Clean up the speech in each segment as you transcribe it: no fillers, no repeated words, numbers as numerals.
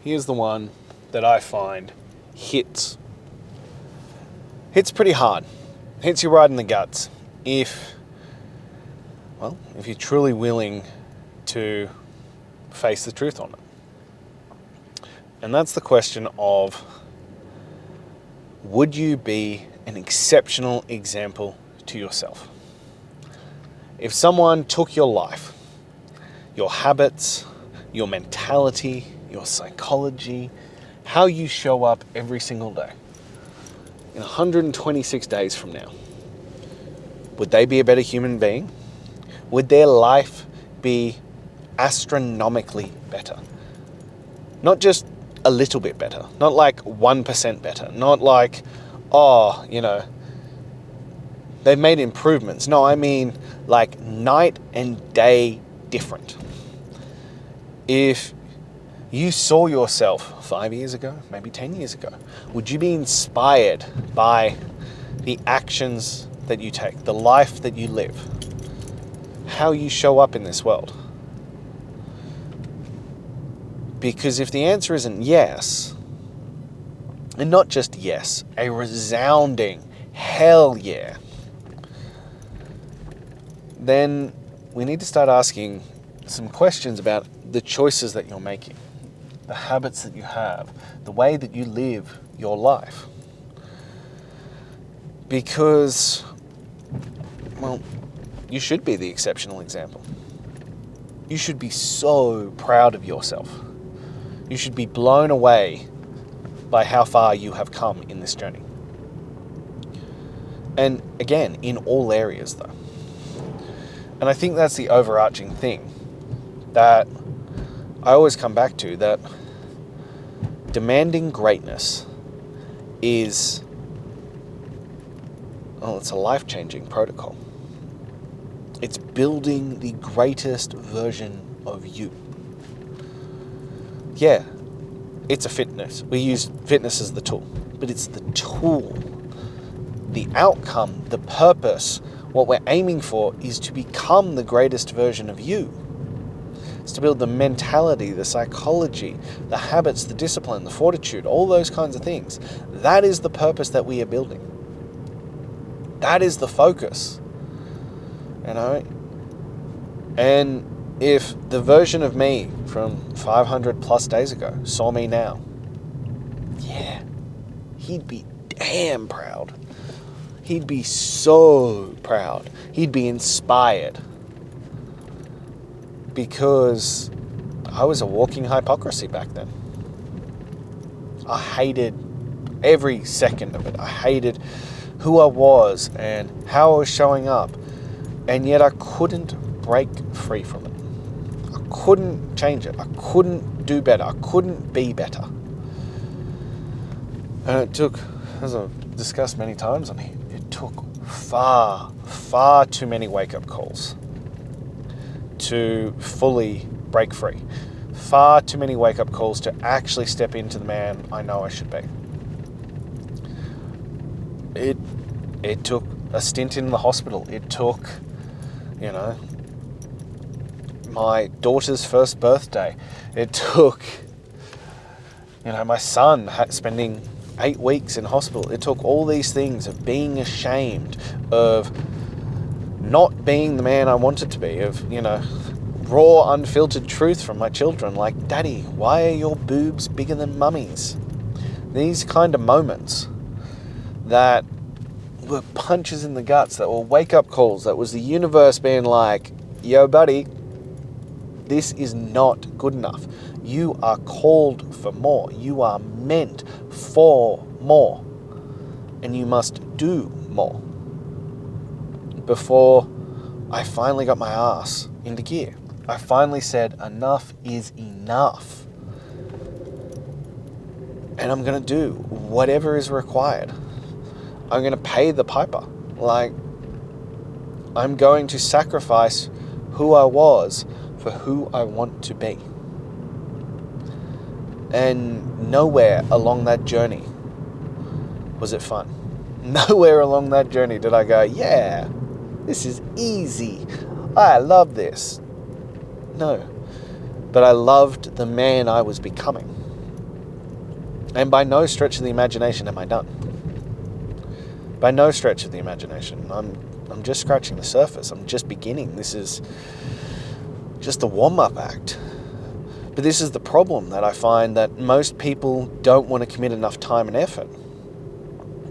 here's the one that I find hits pretty hard. Hits you right in the guts. If you're truly willing to face the truth on it. And that's the question of, would you be an exceptional example to yourself? If someone took your life, your habits, your mentality, your psychology, how you show up every single day, in 126 days from now, would they be a better human being? Would their life be astronomically better? Not just a little bit better, not like 1% better, not like, they've made improvements. No, I mean like night and day different. If you saw yourself 5 years ago, maybe 10 years ago, would you be inspired by the actions that you take, the life that you live, how you show up in this world? Because if the answer isn't yes, and not just yes, a resounding hell yeah, then we need to start asking some questions about the choices that you're making, the habits that you have, the way that you live your life. Because, you should be the exceptional example. You should be so proud of yourself. You should be blown away by how far you have come in this journey. And again, in all areas though. And I think that's the overarching thing that I always come back to, that demanding greatness is, it's a life-changing protocol. It's building the greatest version of you. Yeah, it's a fitness. We use fitness as the tool, but it's the tool. The outcome, the purpose, what we're aiming for is to become the greatest version of you. It's to build the mentality, the psychology, the habits, the discipline, the fortitude, all those kinds of things. That is the purpose that we are building. That is the focus. And if the version of me from 500 plus days ago saw me now, yeah, he'd be damn proud. He'd be so proud. He'd be inspired. Because I was a walking hypocrisy back then. I hated every second of it. I hated who I was and how I was showing up. And yet I couldn't break free from it. I couldn't change it. I couldn't do better. I couldn't be better. And it took, as I've discussed many times on here, it took far, far too many wake-up calls to fully break free. Far too many wake-up calls to actually step into the man I know I should be. It took a stint in the hospital. It took, my daughter's first birthday. It took, my son spending 8 weeks in hospital. It took all these things of being ashamed, of not being the man I wanted to be, of, raw, unfiltered truth from my children, like, Daddy, why are your boobs bigger than mummy's? These kind of moments that were punches in the guts, that were wake-up calls, that was the universe being like, yo, buddy, this is not good enough. You are called for more. You are meant for more. And you must do more. Before I finally got my ass into gear. I finally said, enough is enough. And I'm going to do whatever is required. I'm going to pay the piper. I'm going to sacrifice who I was for who I want to be. And nowhere along that journey was it fun. Nowhere along that journey did I go, yeah, this is easy. I love this. No. But I loved the man I was becoming. And by no stretch of the imagination am I done. By no stretch of the imagination. I'm just scratching the surface. I'm just beginning. This is just the warm-up act. But this is the problem that I find, that most people don't want to commit enough time and effort.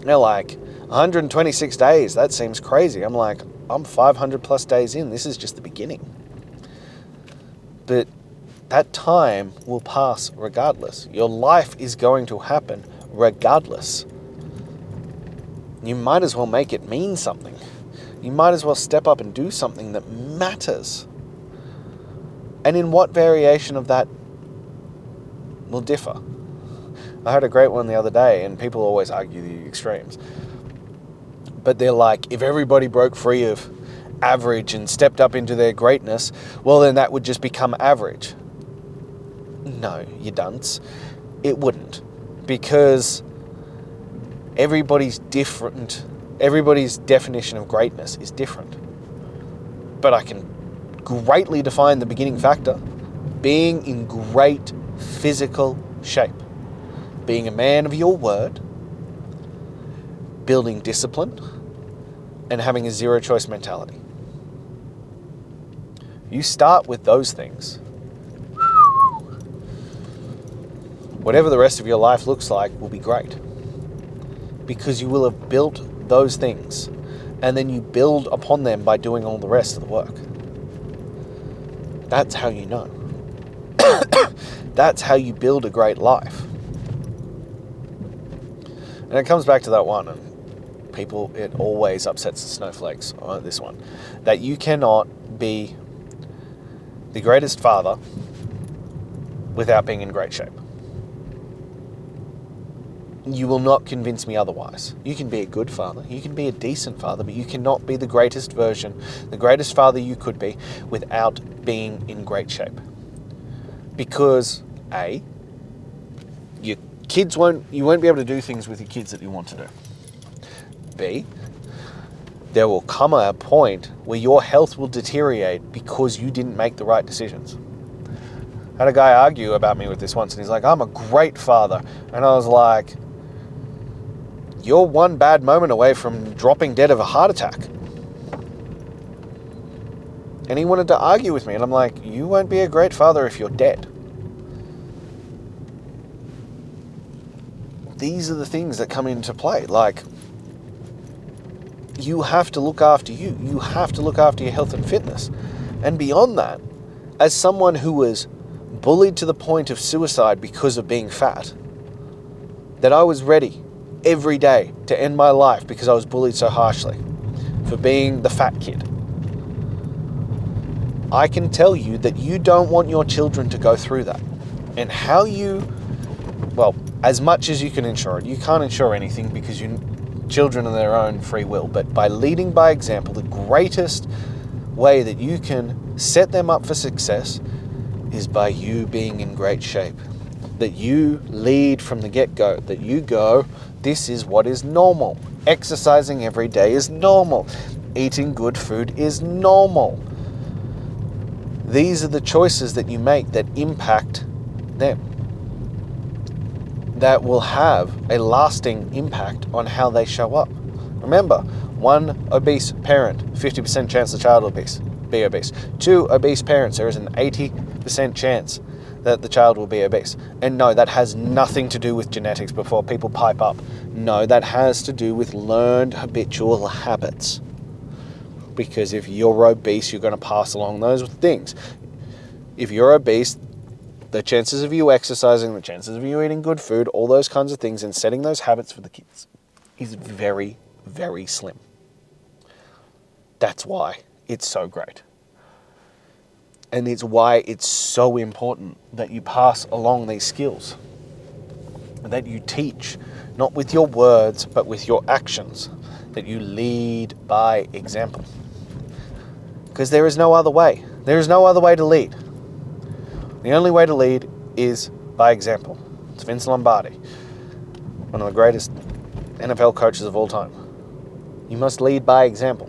They're like, 126 days, that seems crazy. I'm like, I'm 500 plus days in. This is just the beginning. But that time will pass regardless. Your life is going to happen regardless. You might as well make it mean something. You might as well step up and do something that matters. And in what variation of that will differ? I heard a great one the other day, and people always argue the extremes. But they're like, if everybody broke free of average and stepped up into their greatness, well, then that would just become average. No, you dunce. It wouldn't. Because everybody's different. Everybody's definition of greatness is different. But I can greatly define the beginning factor. Being in great physical shape. Being a man of your word. Building discipline. And having a zero choice mentality. You start with those things. Whatever the rest of your life looks like will be great. Because you will have built those things. And then you build upon them by doing all the rest of the work. That's how you know. That's how you build a great life. And it comes back to that one. And people, it always upsets the snowflakes on this one. That you cannot be the greatest father without being in great shape. You will not convince me otherwise. You can be a good father, you can be a decent father, but you cannot be the greatest version, the greatest father you could be without being in great shape. Because A, your kids you won't be able to do things with your kids that you want to do. B, there will come a point where your health will deteriorate because you didn't make the right decisions. I had a guy argue about me with this once, and he's like, I'm a great father. And I was like, you're one bad moment away from dropping dead of a heart attack. And he wanted to argue with me, and I'm like, you won't be a great father if you're dead. These are the things that come into play. Like, you have to look after you. You have to look after your health and fitness. And beyond that, as someone who was bullied to the point of suicide because of being fat, that I was ready every day to end my life because I was bullied so harshly for being the fat kid. I can tell you that you don't want your children to go through that. And how as much as you can ensure it, you can't ensure anything because children are their own free will, but by leading by example, the greatest way that you can set them up for success is by you being in great shape. That you lead from the get-go, that you go, this is what is normal. Exercising every day is normal. Eating good food is normal. These are the choices that you make that impact them. That will have a lasting impact on how they show up. Remember, one obese parent, 50% chance the child will be obese. Two obese parents, there is an 80% chance that the child will be obese. And no, that has nothing to do with genetics before people pipe up. No, that has to do with learned habitual habits. Because if you're obese, you're going to pass along those things. If you're obese, the chances of you exercising, the chances of you eating good food, all those kinds of things and setting those habits for the kids is very, very slim. That's why it's so great. And it's why it's so important that you pass along these skills. That you teach, not with your words, but with your actions. That you lead by example. Because there is no other way. There is no other way to lead. The only way to lead is by example. It's Vince Lombardi, one of the greatest NFL coaches of all time. You must lead by example.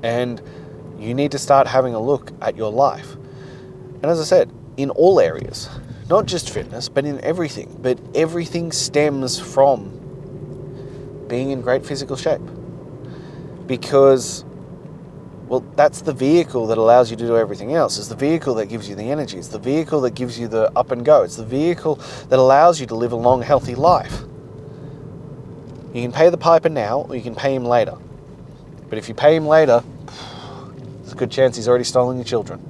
And you need to start having a look at your life. And as I said, in all areas, Not just fitness, but in everything. But everything stems from being in great physical shape. Because, well, that's the vehicle that allows you to do everything else. It's the vehicle that gives you the energy. It's the vehicle that gives you the up and go. It's the vehicle that allows you to live a long, healthy life. You can pay the piper now, or you can pay him later. But if you pay him later, there's a good chance he's already stolen your children.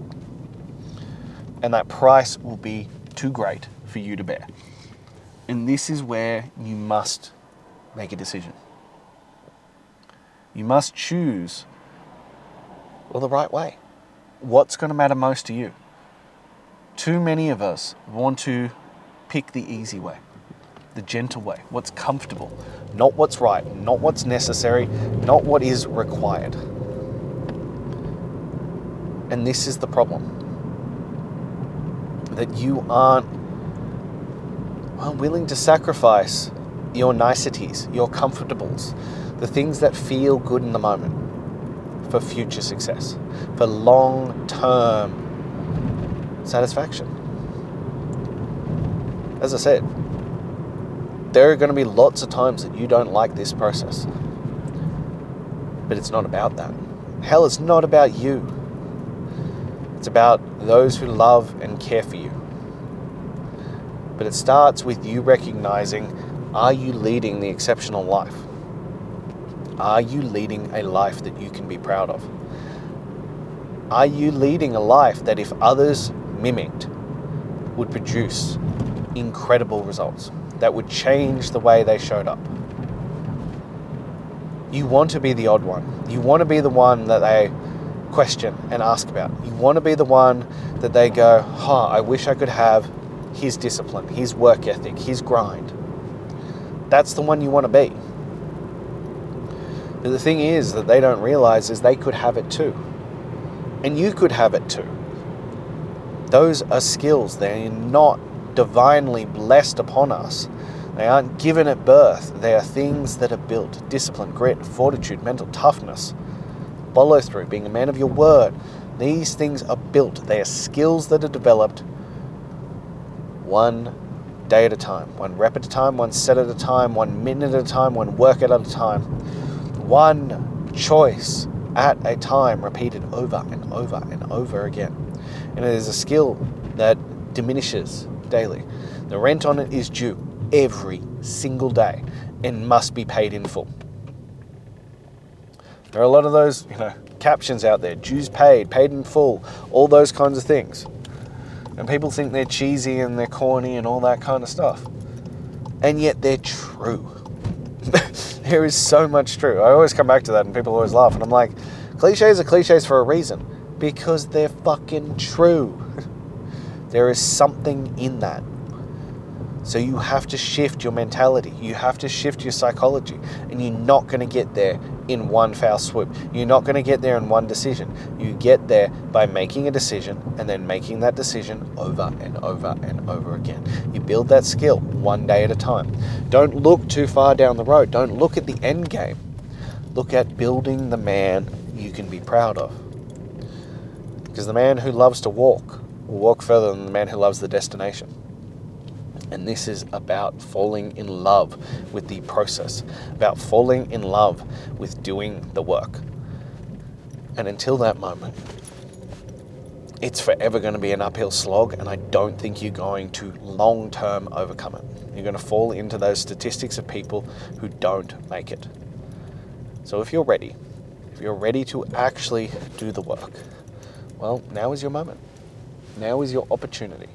And that price will be too great for you to bear. And this is where you must make a decision. You must choose, well, the right way. What's going to matter most to you? Too many of us want to pick the easy way, the gentle way, what's comfortable, not what's right, not what's necessary, not what is required. And this is the problem. That you aren't willing to sacrifice your niceties, your comfortables, the things that feel good in the moment for future success, for long-term satisfaction. As I said, there are going to be lots of times that you don't like this process. But it's not about that. Hell, it's not about you. It's about those who love and care for you. But it starts with you recognizing, are you leading the exceptional life? Are you leading a life that you can be proud of? Are you leading a life that if others mimicked would produce incredible results, that would change the way they showed up? You want to be the odd one. You want to be the one that they question and ask about. You want to be the one that they go, I wish I could have his discipline, his work ethic, his grind. That's the one you want to be. But the thing is that they don't realize is they could have it too. And you could have it too. Those are skills. They're not divinely blessed upon us. They aren't given at birth. They are things that are built. Discipline, grit, fortitude, mental toughness, follow through, being a man of your word. These things are built. They are skills that are developed one day at a time, one rep at a time, one set at a time, 1 minute at a time, one workout at a time, one choice at a time, repeated over and over and over again. And it is a skill that diminishes daily. The rent on it is due every single day and must be paid in full. There are a lot of those, captions out there, dues paid in full, all those kinds of things. And people think they're cheesy and they're corny and all that kind of stuff. And yet they're true. There is so much true. I always come back to that and people always laugh. And I'm like, cliches are cliches for a reason. Because they're fucking true. There is something in that. So you have to shift your mentality. You have to shift your psychology. And you're not going to get there in one foul swoop. You're not going to get there in one decision. You get there by making a decision and then making that decision over and over and over again. You build that skill one day at a time. Don't look too far down the road. Don't look at the end game. Look at building the man you can be proud of. Because the man who loves to walk will walk further than the man who loves the destination. And this is about falling in love with the process, about falling in love with doing the work. And until that moment, it's forever going to be an uphill slog, and I don't think you're going to long-term overcome it. You're going to fall into those statistics of people who don't make it. So if you're ready to actually do the work, well, now is your moment. Now is your opportunity,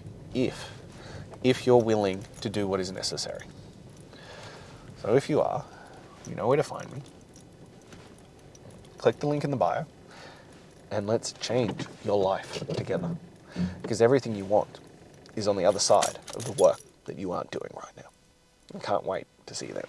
if you're willing to do what is necessary. So if you are, you know where to find me. Click the link in the bio and let's change your life together. Because everything you want is on the other side of the work that you aren't doing right now. I can't wait to see you then.